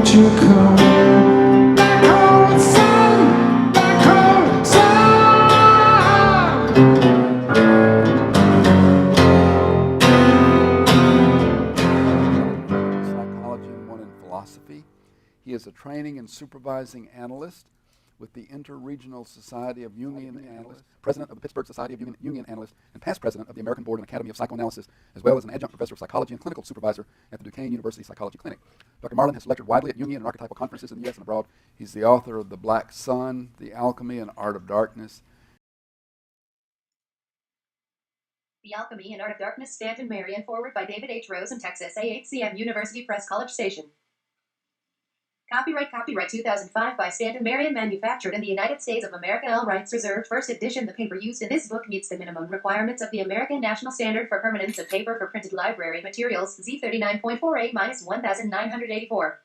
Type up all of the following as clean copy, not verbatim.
won't you come back home, son? Back home, son. Psychology and one in philosophy. He is a training and supervising analyst with the Interregional Society of Jungian Analysts, president of the Pittsburgh Society of Jungian Analysts, and past president of the American Board and Academy of Psychoanalysis, as well as an adjunct professor of psychology and clinical supervisor at the Duquesne University Psychology Clinic. Dr. Marlin has lectured widely at Jungian and archetypal conferences in the U.S. and abroad. He's the author of The Black Sun, The Alchemy, and Art of Darkness. The Alchemy and Art of Darkness, Stanton, Marion, forward by David H. Rose in Texas, AHCM University Press, College Station. Copyright 2005 by Stanton Marion, manufactured in the United States of America, all rights reserved. First edition. The paper used in this book meets the minimum requirements of the American National Standard for Permanence of Paper for Printed Library Materials, Z39.48-1984.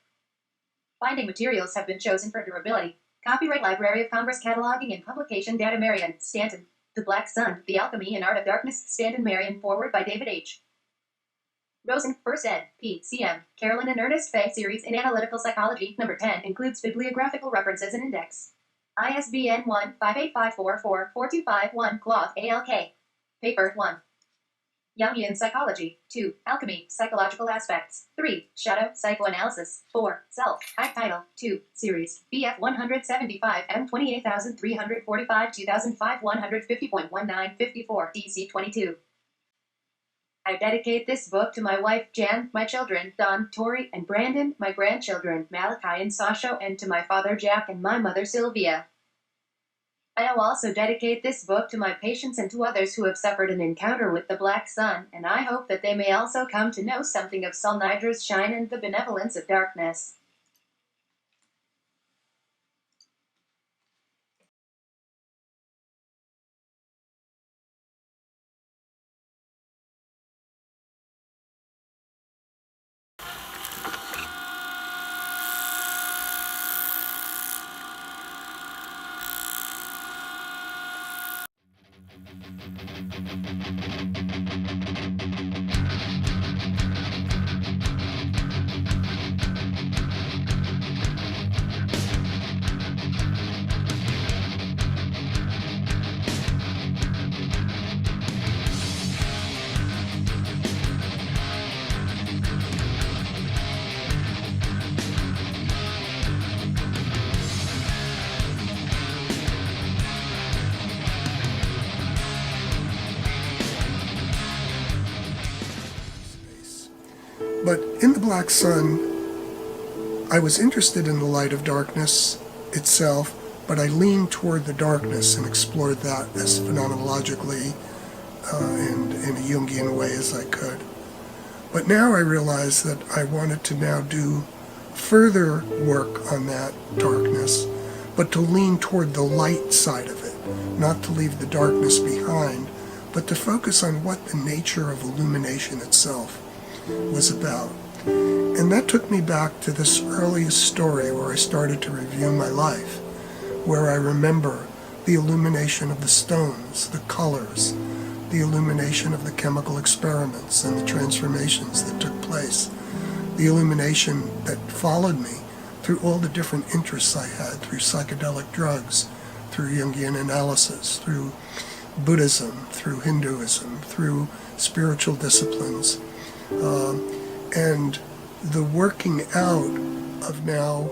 Binding materials have been chosen for durability. Copyright Library of Congress, Cataloging and Publication Data, Marion, Stanton. The Black Sun, The Alchemy and Art of Darkness, Stanton, Marion, forward by David H. Rosen, First ed. P.C.M. Carolyn and Ernest Fay Series in Analytical Psychology, Number 10, includes bibliographical references and index. ISBN 1-58544-4251, Cloth, ALK. Paper 1. Jungian Psychology. 2. Alchemy, Psychological Aspects. 3. Shadow, Psychoanalysis. 4. Self, Title. 2. Series, BF 175, M 28345, 2005, 150.1954, DC 22. I dedicate this book to my wife Jan, my children Don, Tori, and Brandon, my grandchildren Malachi and Sasha, and to my father Jack and my mother Sylvia. I also dedicate this book to my patients and to others who have suffered an encounter with the Black Sun, and I hope that they may also come to know something of Sol Niger's shine and the benevolence of darkness. But in The Black Sun, I was interested in the light of darkness itself, but I leaned toward the darkness and explored that as phenomenologically and in a Jungian way as I could. But now I realize that I wanted to now do further work on that darkness, but to lean toward the light side of it, not to leave the darkness behind, but to focus on what the nature of illumination itself was about. And that took me back to this earliest story where I started to review my life, where I remember the illumination of the stones, the colors, the illumination of the chemical experiments and the transformations that took place, the illumination that followed me through all the different interests I had, through psychedelic drugs, through Jungian analysis, through Buddhism, through Hinduism, through spiritual disciplines, and the working out of now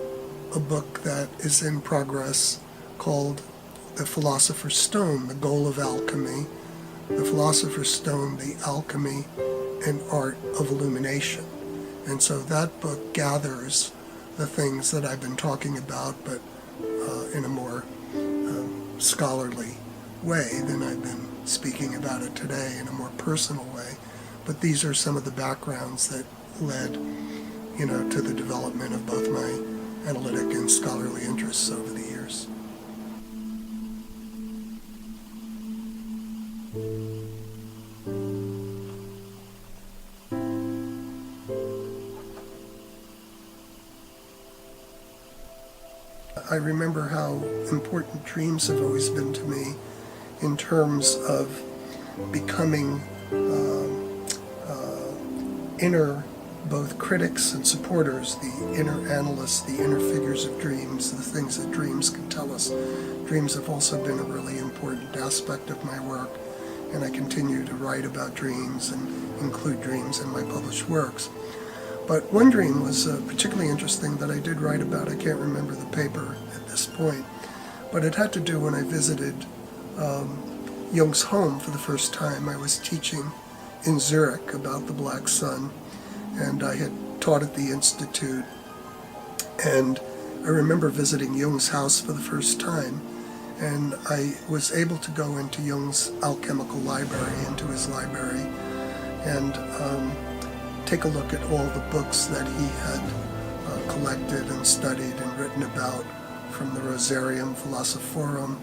a book that is in progress called The Philosopher's Stone, The Goal of Alchemy, The Philosopher's Stone, The Alchemy and Art of Illumination. And so that book gathers the things that I've been talking about, but in a more scholarly way than I've been speaking about it today, in a more personal way. But these are some of the backgrounds that led, to the development of both my analytic and scholarly interests over the years. I remember how important dreams have always been to me in terms of becoming inner both critics and supporters, the inner analysts, the inner figures of dreams, the things that dreams can tell us. Dreams have also been a really important aspect of my work, and I continue to write about dreams and include dreams in my published works. But one dream was particularly interesting that I did write about. I can't remember the paper at this point, but it had to do when I visited Jung's home for the first time. I was teaching in Zurich about the Black Sun, and I had taught at the Institute, and I remember visiting Jung's house for the first time, and I was able to go into Jung's alchemical library, into his library, and take a look at all the books that he had collected and studied and written about, from the Rosarium Philosophorum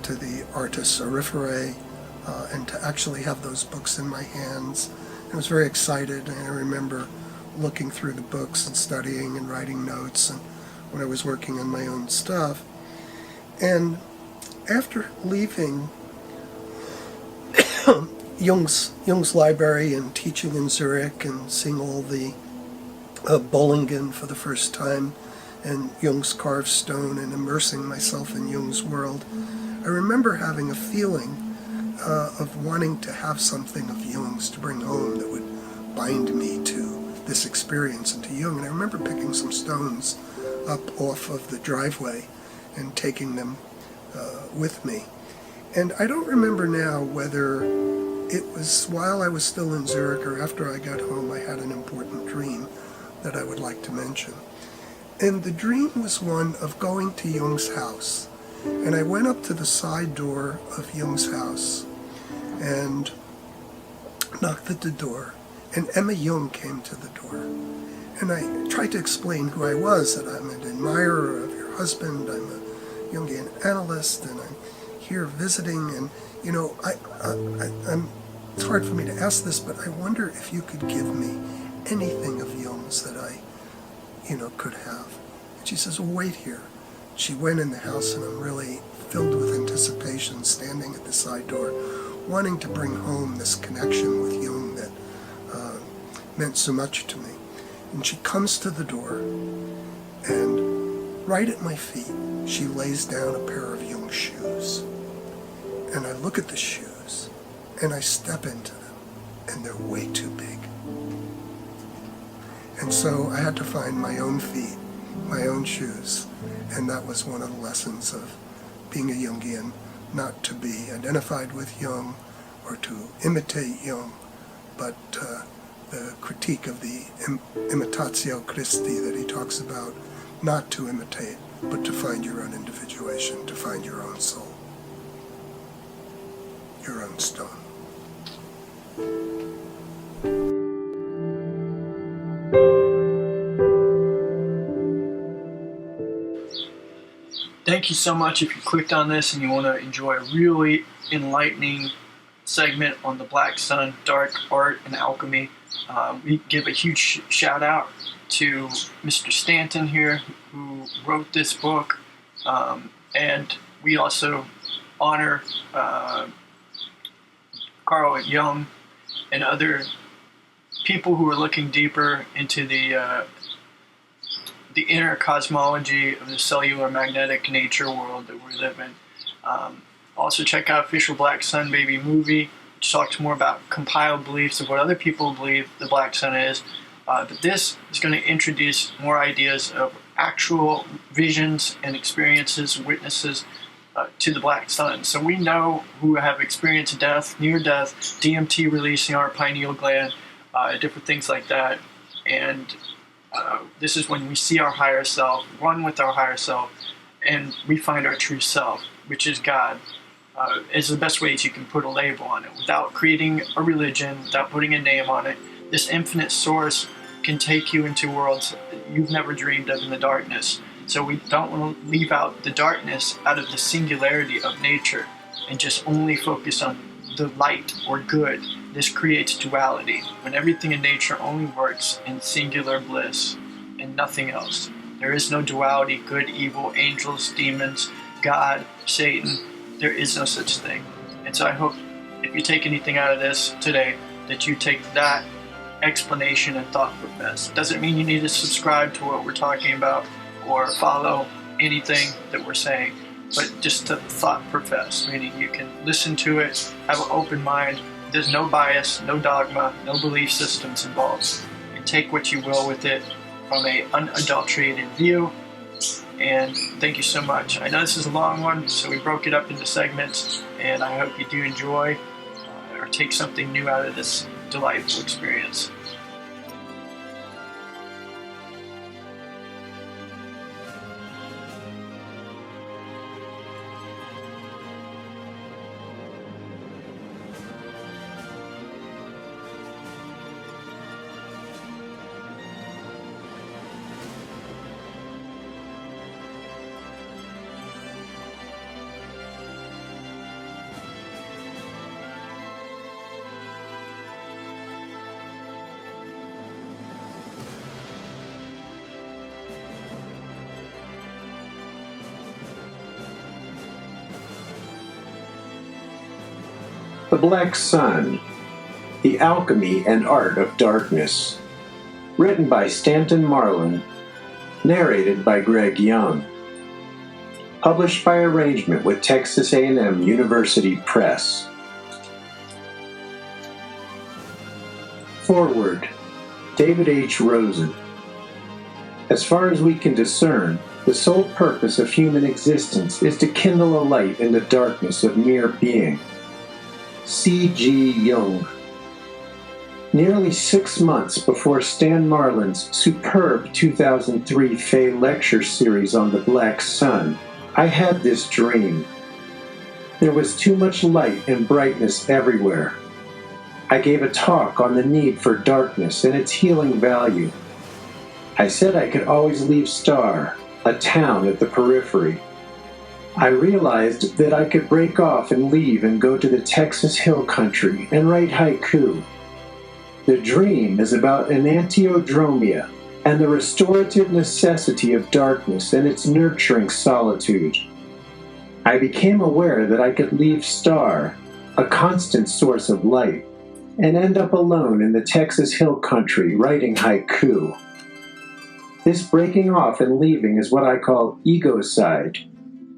to the Artis Auriferae, and to actually have those books in my hands. I was very excited, and I remember looking through the books and studying and writing notes and when I was working on my own stuff. And after leaving Jung's library and teaching in Zurich and seeing all the Bollingen for the first time and Jung's carved stone and immersing myself in Jung's world, I remember having a feeling of wanting to have something of Jung's to bring home that would bind me to this experience and to Jung. And I remember picking some stones up off of the driveway and taking them with me. And I don't remember now whether it was while I was still in Zurich or after I got home. I had an important dream that I would like to mention. And the dream was one of going to Jung's house. And I went up to the side door of Jung's house and knocked at the door, and Emma Jung came to the door. And I tried to explain who I was, that I'm an admirer of your husband, I'm a Jungian analyst, and I'm here visiting, and you know, it's hard for me to ask this, but I wonder if you could give me anything of Jung's that I, could have. And she says, well, wait here. She went in the house, and I'm really filled with anticipation, standing at the side door, wanting to bring home this connection with Jung that meant so much to me. And she comes to the door, and right at my feet, she lays down a pair of Jung's shoes. And I look at the shoes, and I step into them, and they're way too big. And so I had to find my own feet, my own shoes, and that was one of the lessons of being a Jungian, not to be identified with Jung or to imitate Jung, but the critique of the imitatio Christi that he talks about, not to imitate, but to find your own individuation, to find your own soul, your own stone. Thank you so much. If you clicked on this and you want to enjoy a really enlightening segment on the Black Sun, dark art, and alchemy, we give a huge shout out to Mr. Stanton here, who wrote this book, and we also honor Carl Jung and other people who are looking deeper into the inner cosmology of the cellular magnetic nature world that we live in. Also check out Official Black Sun Baby movie, which talks more about compiled beliefs of what other people believe the Black Sun is. But this is going to introduce more ideas of actual visions and experiences, witnesses to the Black Sun. So we know who have experienced death, near death, DMT releasing our pineal gland, different things like that. And this is when we see our higher self, one with our higher self, and we find our true self, which is God. Is the best ways you can put a label on it without creating a religion, without putting a name on it. This infinite source can take you into worlds you've never dreamed of in the darkness. So we don't want to leave out the darkness out of the singularity of nature and just only focus on the light or good. This creates duality, when everything in nature only works in singular bliss and nothing else. There is no duality, good, evil, angels, demons, God, Satan. There is no such thing. And so I hope if you take anything out of this today, that you take that explanation and thought profess. Doesn't mean you need to subscribe to what we're talking about or follow anything that we're saying, but just to thought profess, meaning you can listen to it, have an open mind. There's no bias, no dogma, no belief systems involved. And take what you will with it from an unadulterated view. And thank you so much. I know this is a long one, so we broke it up into segments, and I hope you do enjoy or take something new out of this delightful experience. The Black Sun, The Alchemy and Art of Darkness. Written by Stanton Marlin. Narrated by Greg Young. Published by arrangement with Texas A&M University Press. Foreword. David H. Rosen. As far as we can discern, the sole purpose of human existence is to kindle a light in the darkness of mere being. C.G. Jung. Nearly 6 months before Stan Marlin's superb 2003 Fay lecture series on the Black Sun, I had this dream. There was too much light and brightness everywhere. I gave a talk on the need for darkness and its healing value. I said I could always leave Star, a town at the periphery. I realized that I could break off and leave and go to the Texas Hill Country and write haiku. The dream is about enantiodromia and the restorative necessity of darkness and its nurturing solitude. I became aware that I could leave Star, a constant source of light, and end up alone in the Texas Hill Country writing haiku. This breaking off and leaving is what I call egocide,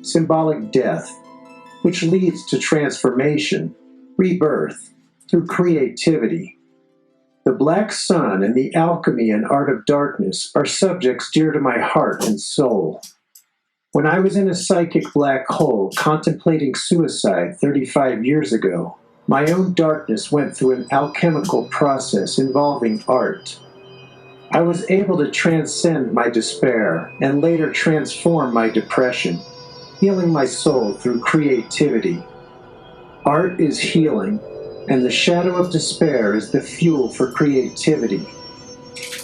symbolic death, which leads to transformation, rebirth, through creativity. The Black Sun and the Alchemy and Art of Darkness are subjects dear to my heart and soul. When I was in a psychic black hole contemplating suicide 35 years ago, my own darkness went through an alchemical process involving art. I was able to transcend my despair and later transform my depression, healing my soul through creativity. Art is healing, and the shadow of despair is the fuel for creativity.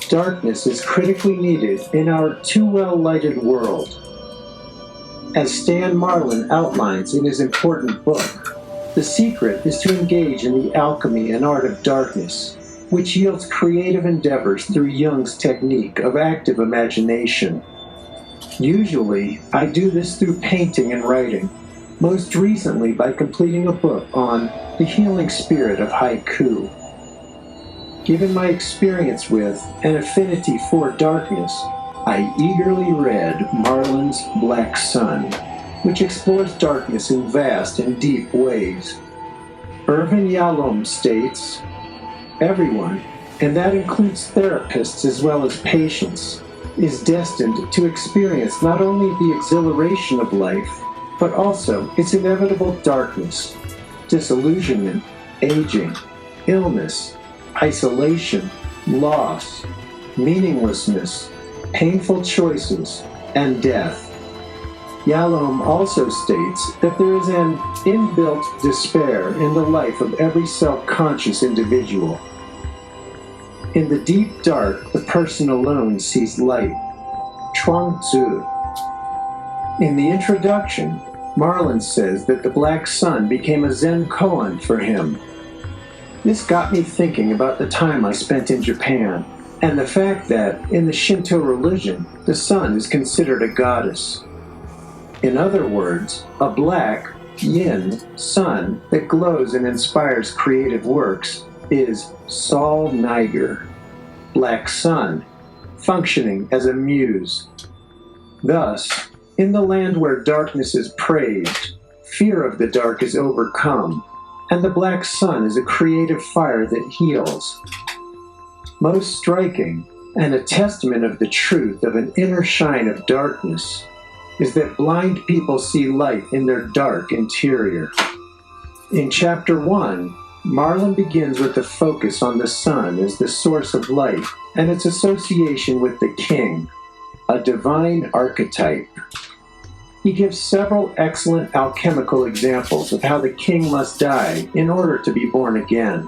Darkness is critically needed in our too well-lighted world. As Stan Marlin outlines in his important book, the secret is to engage in the alchemy and art of darkness, which yields creative endeavors through Jung's technique of active imagination. Usually, I do this through painting and writing, most recently by completing a book on the healing spirit of haiku. Given my experience with and affinity for darkness, I eagerly read Marlin's Black Sun, which explores darkness in vast and deep ways. Irvin Yalom states, "Everyone, and that includes therapists as well as patients, is destined to experience not only the exhilaration of life, but also its inevitable darkness, disillusionment, aging, illness, isolation, loss, meaninglessness, painful choices, and death." Yalom also states that there is an inbuilt despair in the life of every self-conscious individual. In the deep dark, the person alone sees light. Chuang Tzu. In the introduction, Marlin says that the Black Sun became a Zen koan for him. This got me thinking about the time I spent in Japan, and the fact that, in the Shinto religion, the sun is considered a goddess. In other words, a black, yin, sun that glows and inspires creative works is Sol Niger, black sun, functioning as a muse. Thus, in the land where darkness is praised, fear of the dark is overcome, and the black sun is a creative fire that heals. Most striking, and a testament of the truth of an inner shine of darkness, is that blind people see light in their dark interior. In Chapter 1, Marlin begins with a focus on the sun as the source of light and its association with the king, a divine archetype. He gives several excellent alchemical examples of how the king must die in order to be born again.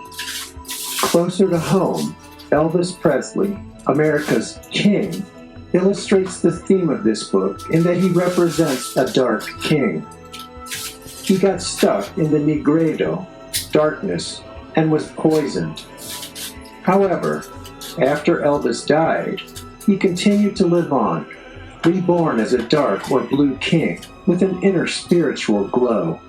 Closer to home, Elvis Presley, America's king, illustrates the theme of this book in that he represents a dark king. He got stuck in the Nigredo, darkness, and was poisoned. However, after Elvis died, he continued to live on, reborn as a dark or blue king with an inner spiritual glow.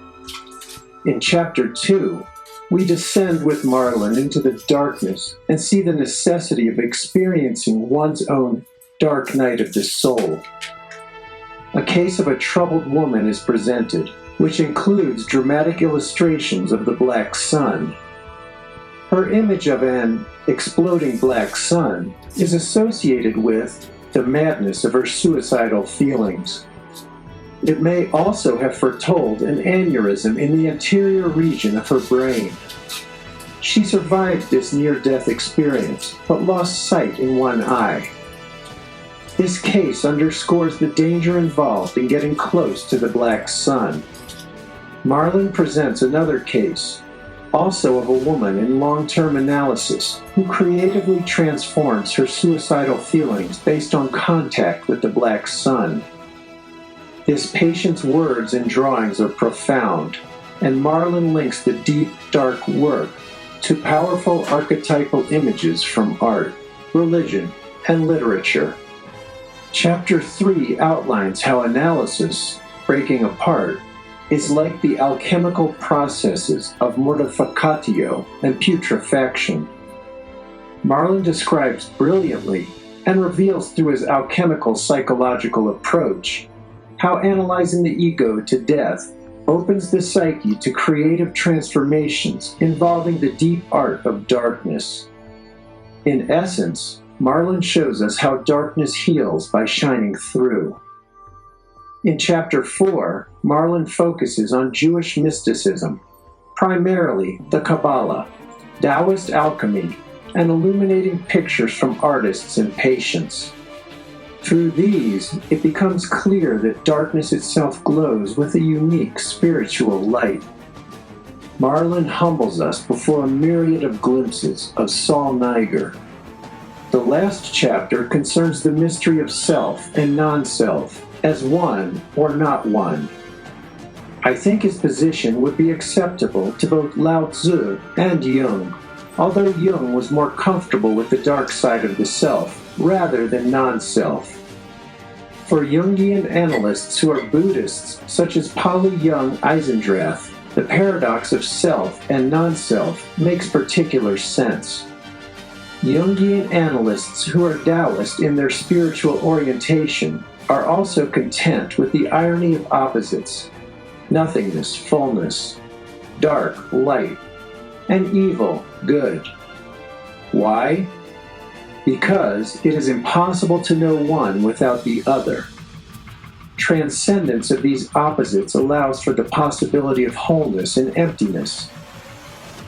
In Chapter 2, we descend with Marlin into the darkness and see the necessity of experiencing one's own dark night of the soul. A case of a troubled woman is presented, which includes dramatic illustrations of the black sun. Her image of an exploding black sun is associated with the madness of her suicidal feelings. It may also have foretold an aneurysm in the anterior region of her brain. She survived this near-death experience, but lost sight in one eye. This case underscores the danger involved in getting close to the black sun. Marlin presents another case, also of a woman in long-term analysis, who creatively transforms her suicidal feelings based on contact with the black sun. This patient's words and drawings are profound, and Marlin links the deep, dark work to powerful archetypal images from art, religion, and literature. Chapter 3 outlines how analysis, breaking apart, is like the alchemical processes of mortificatio and putrefaction. Marlin describes brilliantly and reveals through his alchemical psychological approach how analyzing the ego to death opens the psyche to creative transformations involving the deep art of darkness. In essence, Marlin shows us how darkness heals by shining through. In Chapter 4, Marlin focuses on Jewish mysticism, primarily the Kabbalah, Taoist alchemy, and illuminating pictures from artists and patients. Through these, it becomes clear that darkness itself glows with a unique spiritual light. Marlin humbles us before a myriad of glimpses of Sol Niger. The last chapter concerns the mystery of self and non-self, as one or not one. I think his position would be acceptable to both Lao Tzu and Jung, although Jung was more comfortable with the dark side of the self rather than non-self. For Jungian analysts who are Buddhists, such as Pauli Young Eisendrath, the paradox of self and non-self makes particular sense. Jungian analysts who are Taoist in their spiritual orientation are also content with the irony of opposites: nothingness, fullness, dark, light, and evil, good. Why? Because it is impossible to know one without the other. Transcendence of these opposites allows for the possibility of wholeness and emptiness.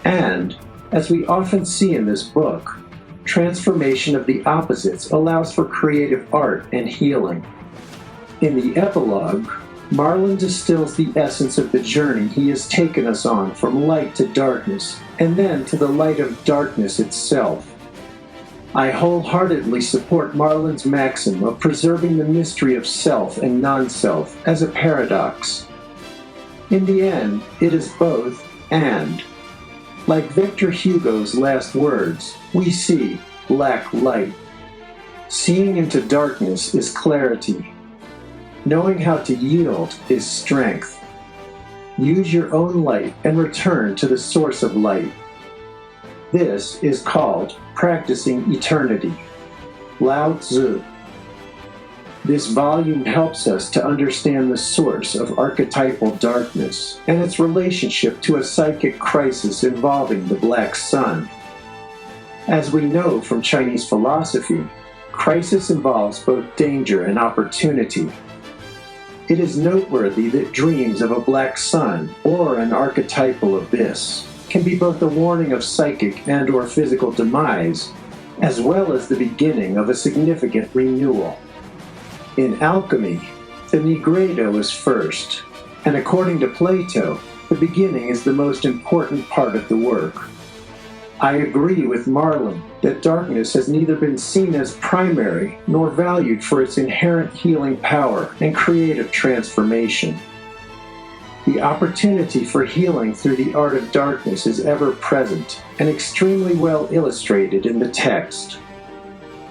And, as we often see in this book, transformation of the opposites allows for creative art and healing. In the epilogue, Marlin distills the essence of the journey he has taken us on from light to darkness, and then to the light of darkness itself. I wholeheartedly support Marlin's maxim of preserving the mystery of self and non-self as a paradox. In the end, it is both and. Like Victor Hugo's last words, we see black light. Seeing into darkness is clarity. Knowing how to yield is strength. Use your own light and return to the source of light. This is called practicing eternity. Lao Tzu. This volume helps us to understand the source of archetypal darkness and its relationship to a psychic crisis involving the Black Sun. As we know from Chinese philosophy, crisis involves both danger and opportunity. It is noteworthy that dreams of a black sun or an archetypal abyss can be both a warning of psychic and/or physical demise, as well as the beginning of a significant renewal. In alchemy, the nigredo is first, and according to Plato, the beginning is the most important part of the work. I agree with Marlin that darkness has neither been seen as primary nor valued for its inherent healing power and creative transformation. The opportunity for healing through the art of darkness is ever present and extremely well illustrated in the text.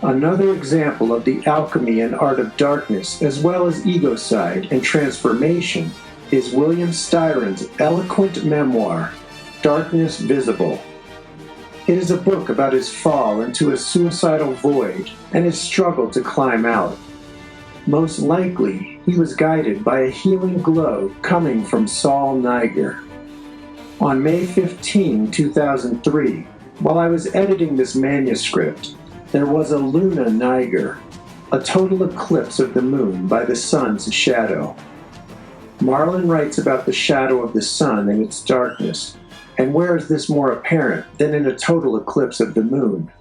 Another example of the alchemy and art of darkness, as well as egocide and transformation, is William Styron's eloquent memoir, Darkness Visible. It is a book about his fall into a suicidal void and his struggle to climb out. Most likely, he was guided by a healing glow coming from Saul Niger. On May 15, 2003, while I was editing this manuscript, there was a Luna Niger, a total eclipse of the moon by the sun's shadow. Marlin writes about the shadow of the sun and its darkness, and where is this more apparent than in a total eclipse of the moon?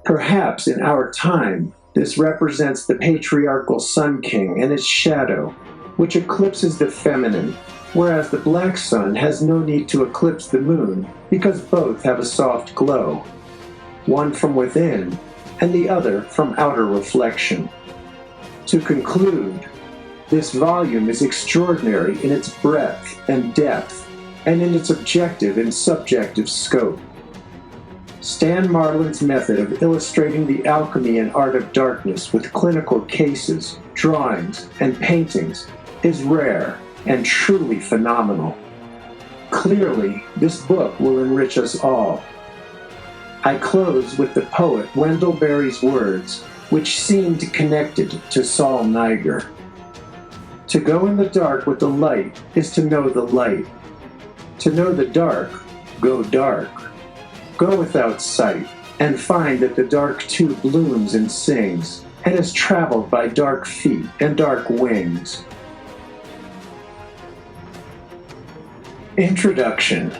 Perhaps in our time, this represents the patriarchal Sun King and its shadow, which eclipses the feminine, whereas the black sun has no need to eclipse the moon because both have a soft glow, one from within and the other from outer reflection. To conclude, this volume is extraordinary in its breadth and depth and in its objective and subjective scope. Stan Marlin's method of illustrating the alchemy and art of darkness with clinical cases, drawings, and paintings is rare and truly phenomenal. Clearly, this book will enrich us all. I close with the poet Wendell Berry's words, which seemed connected to Saul Niger. To go in the dark with the light is to know the light. To know the dark, go dark. Go without sight, and find that the dark too blooms and sings, and is traveled by dark feet and dark wings. Introduction.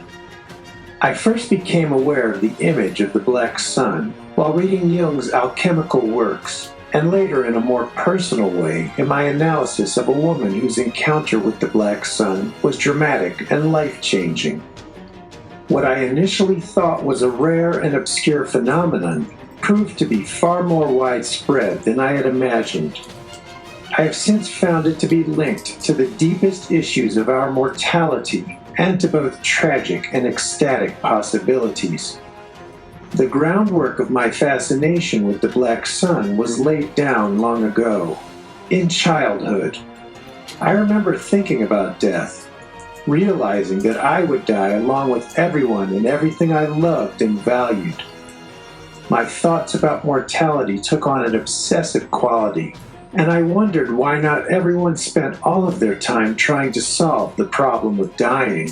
I first became aware of the image of the black sun while reading Jung's alchemical works, and later in a more personal way in my analysis of a woman whose encounter with the black sun was dramatic and life-changing. What I initially thought was a rare and obscure phenomenon proved to be far more widespread than I had imagined. I have since found it to be linked to the deepest issues of our mortality and to both tragic and ecstatic possibilities. The groundwork of my fascination with the black sun was laid down long ago, in childhood. I remember thinking about death, realizing that I would die along with everyone and everything I loved and valued. My thoughts about mortality took on an obsessive quality, and I wondered why not everyone spent all of their time trying to solve the problem of dying.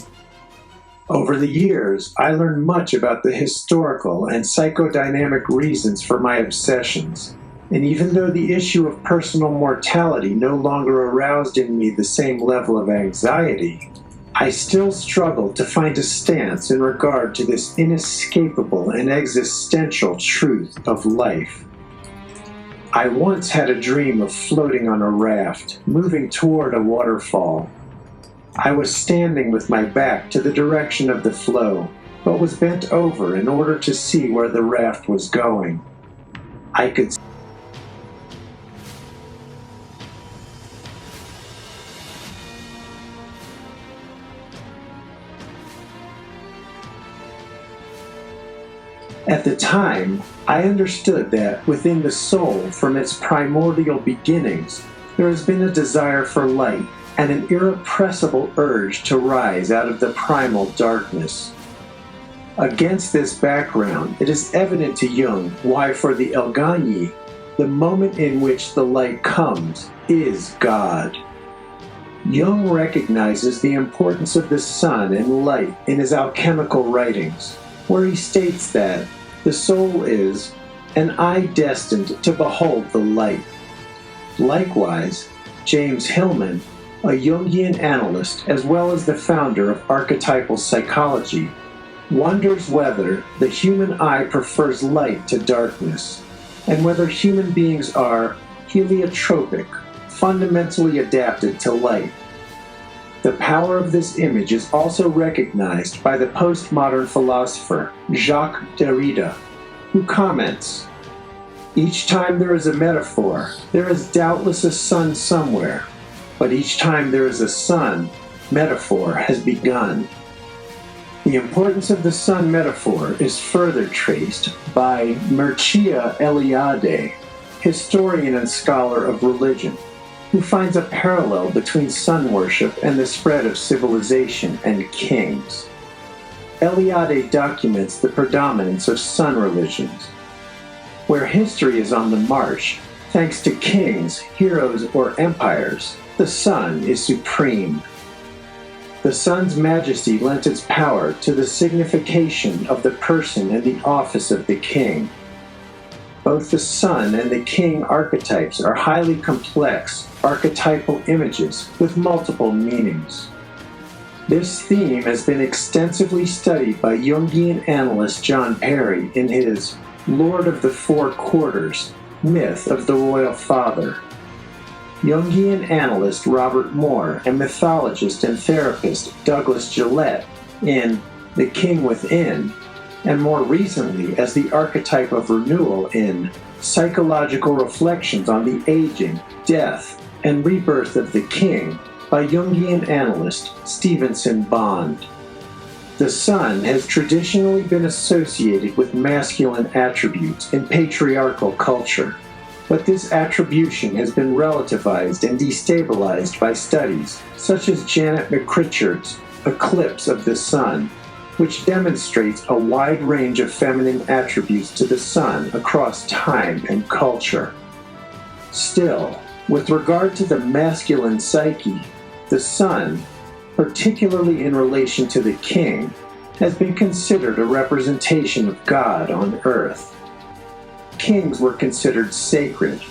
Over the years, I learned much about the historical and psychodynamic reasons for my obsessions, and even though the issue of personal mortality no longer aroused in me the same level of anxiety, I still struggled to find a stance in regard to this inescapable and existential truth of life. I once had a dream of floating on a raft, moving toward a waterfall. I was standing with my back to the direction of the flow, but was bent over in order to see where the raft was going. I could At the time, I understood that within the soul, from its primordial beginnings, there has been a desire for light and an irrepressible urge to rise out of the primal darkness. Against this background, it is evident to Jung why for the Alchemy, the moment in which the light comes is God. Jung recognizes the importance of the sun and light in his alchemical writings, where he states that the soul is an eye destined to behold the light. Likewise, James Hillman, a Jungian analyst as well as the founder of archetypal psychology, wonders whether the human eye prefers light to darkness, and whether human beings are heliotropic, fundamentally adapted to light. The power of this image is also recognized by the postmodern philosopher Jacques Derrida, who comments, "Each time there is a metaphor, there is doubtless a sun somewhere, but each time there is a sun, metaphor has begun." The importance of the sun metaphor is further traced by Mircea Eliade, historian and scholar of religion, who finds a parallel between sun worship and the spread of civilization and kings. Eliade documents the predominance of sun religions. Where history is on the march, thanks to kings, heroes, or empires, the sun is supreme. The sun's majesty lent its power to the signification of the person and the office of the king. Both the sun and the king archetypes are highly complex, archetypal images with multiple meanings. This theme has been extensively studied by Jungian analyst John Perry in his Lord of the Four Quarters, Myth of the Royal Father. Jungian analyst Robert Moore and mythologist and therapist Douglas Gillette in The King Within, and more recently as the archetype of renewal in Psychological Reflections on the Aging, Death, and Rebirth of the King by Jungian analyst Stevenson Bond. The sun has traditionally been associated with masculine attributes in patriarchal culture, but this attribution has been relativized and destabilized by studies such as Janet McCritchard's Eclipse of the Sun, which demonstrates a wide range of feminine attributes to the sun across time and culture. Still, with regard to the masculine psyche, the sun, particularly in relation to the king, has been considered a representation of God on earth. Kings were considered sacred.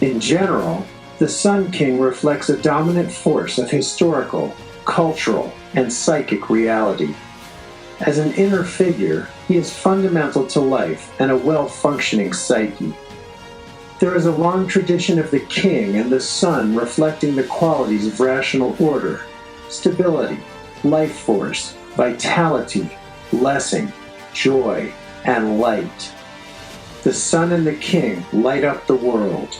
In general, the Sun King reflects a dominant force of historical, cultural, and psychic reality. As an inner figure, he is fundamental to life and a well-functioning psyche. There is a long tradition of the king and the sun reflecting the qualities of rational order, stability, life force, vitality, blessing, joy, and light. The sun and the king light up the world.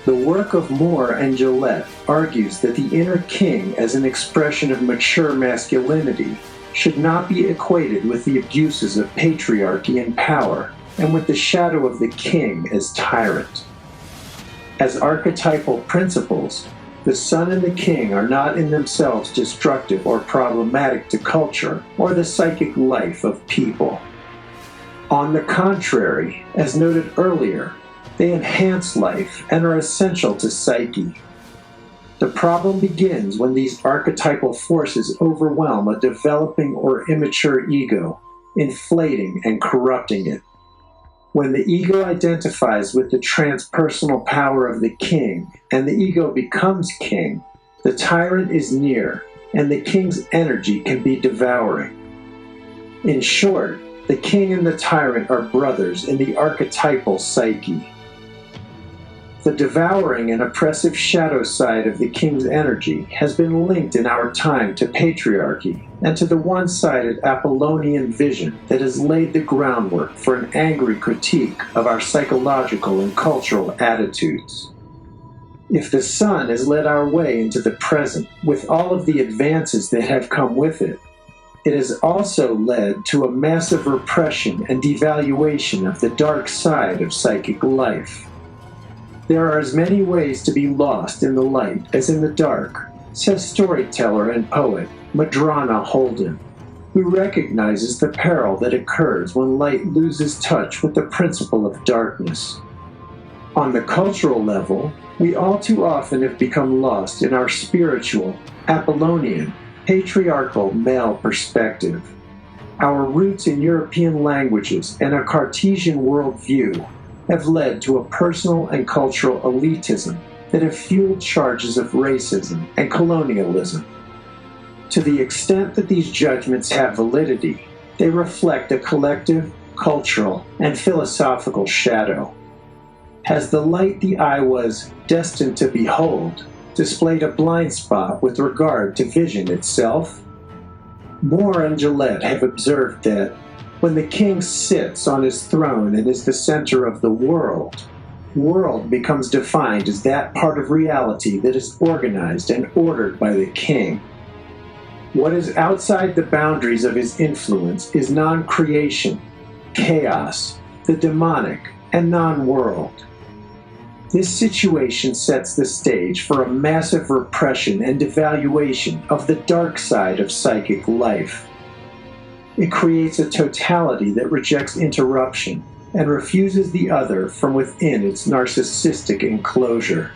The work of Moore and Gillette argues that the inner king as an expression of mature masculinity should not be equated with the abuses of patriarchy and power, and with the shadow of the king as tyrant. As archetypal principles, the sun and the king are not in themselves destructive or problematic to culture or the psychic life of people. On the contrary, as noted earlier, they enhance life and are essential to psyche. The problem begins when these archetypal forces overwhelm a developing or immature ego, inflating and corrupting it. When the ego identifies with the transpersonal power of the king, and the ego becomes king, the tyrant is near, and the king's energy can be devouring. In short, the king and the tyrant are brothers in the archetypal psyche. The devouring and oppressive shadow side of the king's energy has been linked in our time to patriarchy and to the one-sided Apollonian vision that has laid the groundwork for an angry critique of our psychological and cultural attitudes. If the sun has led our way into the present with all of the advances that have come with it, it has also led to a massive repression and devaluation of the dark side of psychic life. There are as many ways to be lost in the light as in the dark, says storyteller and poet Madrona Holden. who recognizes the peril that occurs when light loses touch with the principle of darkness. On the cultural level, we all too often have become lost in our spiritual, Apollonian, patriarchal male perspective. Our roots in European languages and a Cartesian worldview have led to a personal and cultural elitism that have fueled charges of racism and colonialism. To the extent that these judgments have validity, they reflect a collective, cultural, and philosophical shadow. Has the light the eye was destined to behold displayed a blind spot with regard to vision itself? Moore and Gillette have observed that when the king sits on his throne and is the center of the world becomes defined as that part of reality that is organized and ordered by the king. What is outside the boundaries of his influence is non-creation, chaos, the demonic, and non-world. This situation sets the stage for a massive repression and devaluation of the dark side of psychic life. It creates a totality that rejects interruption and refuses the other from within its narcissistic enclosure.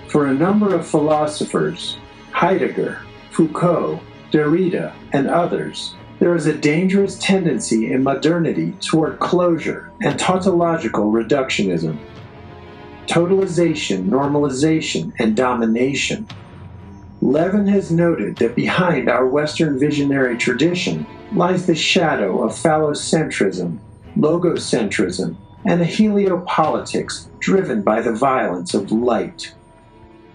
For a number of philosophers, Heidegger, Foucault, Derrida, and others, there is a dangerous tendency in modernity toward closure and tautological reductionism. Totalization, normalization, and domination. Levin has noted that behind our Western visionary tradition lies the shadow of phallocentrism, logocentrism, and a heliopolitics driven by the violence of light.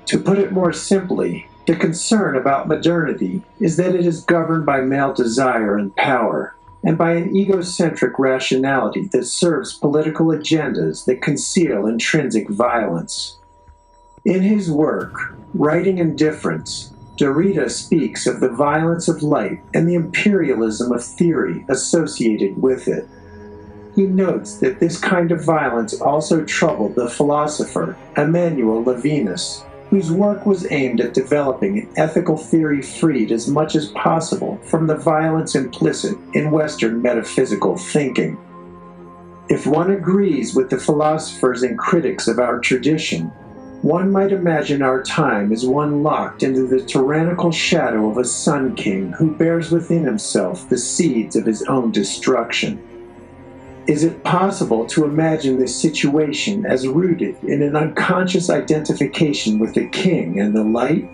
To put it more simply, the concern about modernity is that it is governed by male desire and power, and by an egocentric rationality that serves political agendas that conceal intrinsic violence. In his work, Writing Indifference, Derrida speaks of the violence of light and the imperialism of theory associated with it. He notes that this kind of violence also troubled the philosopher Emmanuel Levinas, whose work was aimed at developing an ethical theory freed as much as possible from the violence implicit in Western metaphysical thinking. If one agrees with the philosophers and critics of our tradition, one might imagine our time as one locked into the tyrannical shadow of a sun king who bears within himself the seeds of his own destruction. Is it possible to imagine this situation as rooted in an unconscious identification with the king and the light?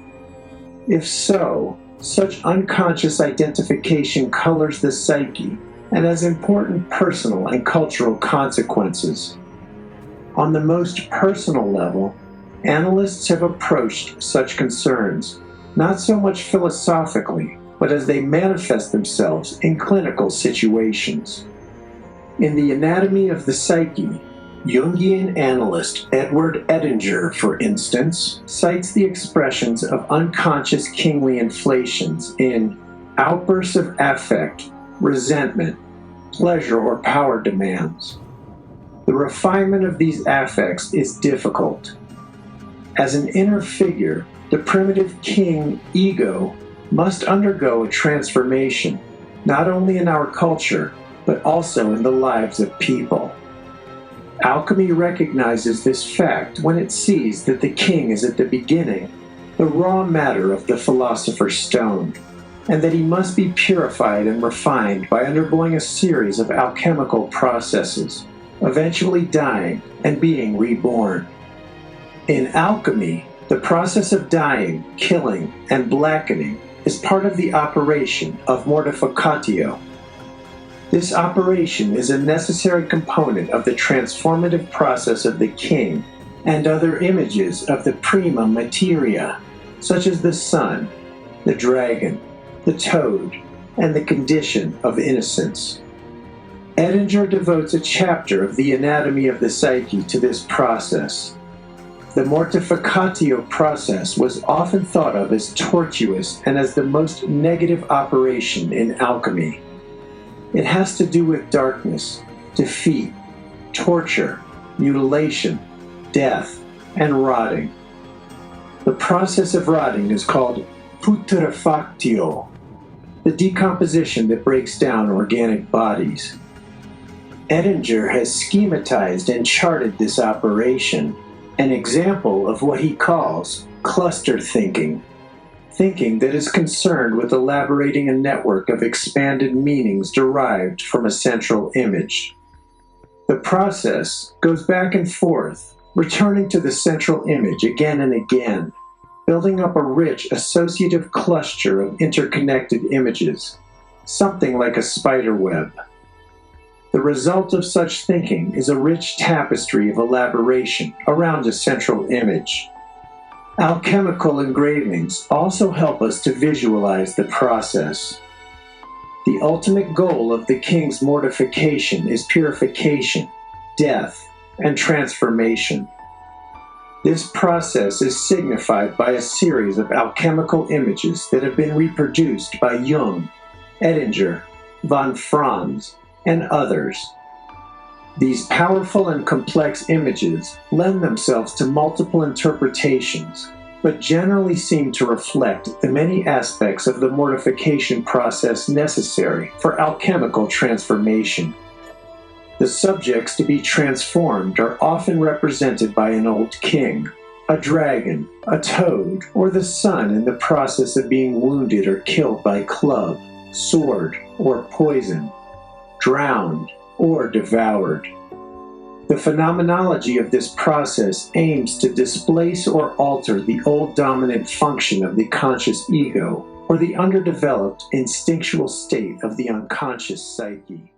If so, such unconscious identification colors the psyche and has important personal and cultural consequences. On the most personal level, analysts have approached such concerns, not so much philosophically, but as they manifest themselves in clinical situations. In The Anatomy of the Psyche, Jungian analyst Edward Edinger, for instance, cites the expressions of unconscious kingly inflations in outbursts of affect, resentment, pleasure, or power demands. The refinement of these affects is difficult. As an inner figure, the primitive king ego must undergo a transformation, not only in our culture, but also in the lives of people. Alchemy recognizes this fact when it sees that the king is at the beginning, the raw matter of the philosopher's stone, and that he must be purified and refined by undergoing a series of alchemical processes, eventually dying and being reborn. In alchemy, the process of dying, killing, and blackening is part of the operation of mortificatio. This operation is a necessary component of the transformative process of the king and other images of the prima materia, such as the sun, the dragon, the toad, and the condition of innocence. Edinger devotes a chapter of The Anatomy of the Psyche to this process. The mortificatio process was often thought of as tortuous and as the most negative operation in alchemy. It has to do with darkness, defeat, torture, mutilation, death, and rotting. The process of rotting is called putrefactio. the decomposition that breaks down organic bodies. Edinger has schematized and charted this operation, an example of what he calls cluster thinking, thinking that is concerned with elaborating a network of expanded meanings derived from a central image. The process goes back and forth, returning to the central image again and again, building up a rich associative cluster of interconnected images, something like a spider web. The result of such thinking is a rich tapestry of elaboration around a central image. Alchemical engravings also help us to visualize the process. The ultimate goal of the king's mortification is purification, death, and transformation. This process is signified by a series of alchemical images that have been reproduced by Jung, Edinger, von Franz, and others. These powerful and complex images lend themselves to multiple interpretations, but generally seem to reflect the many aspects of the mortification process necessary for alchemical transformation. The subjects to be transformed are often represented by an old king, a dragon, a toad, or the sun in the process of being wounded or killed by club, sword, or poison, drowned, or devoured. The phenomenology of this process aims to displace or alter the old dominant function of the conscious ego or the underdeveloped instinctual state of the unconscious psyche.